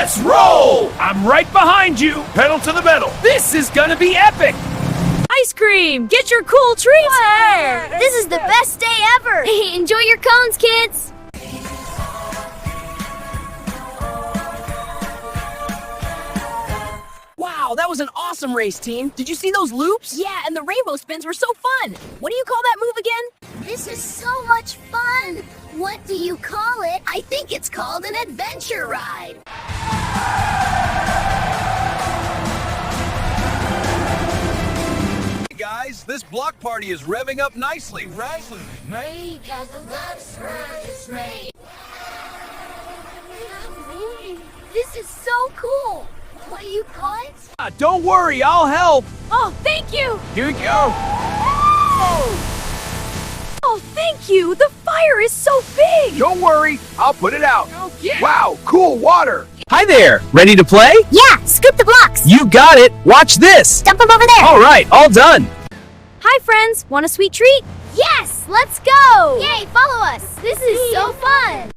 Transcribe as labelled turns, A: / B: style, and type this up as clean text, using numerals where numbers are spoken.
A: Let's roll!
B: I'm right behind you.
A: Pedal to the metal.
B: This is gonna be epic.
C: Ice cream! Get your cool treats!
D: This is the best day ever! Enjoy your cones, kids!
C: Wow, that was an awesome race, team. Did you see those loops?
E: Yeah, and the rainbow spins were so fun. What do you call that move again?
D: This is so much fun! What do you call it? I think it's called an adventure ride!
A: Hey guys, this block party is revving up nicely, right?
D: This is so cool! What do you call it?
B: Don't worry, I'll help.
C: Oh, thank you!
B: Here we go.
C: Oh, thank you! The fire is so big!
B: Don't worry, I'll put it out.
C: yeah.
B: Wow, cool water. Hi there, ready to play?
D: Yeah, scoop the blocks!
B: You got it. Watch this.
D: Dump them over there!
B: All right, all done.
C: Hi, friends. Want a sweet treat?
D: Yes, let's go! Yay, follow us! This is so fun!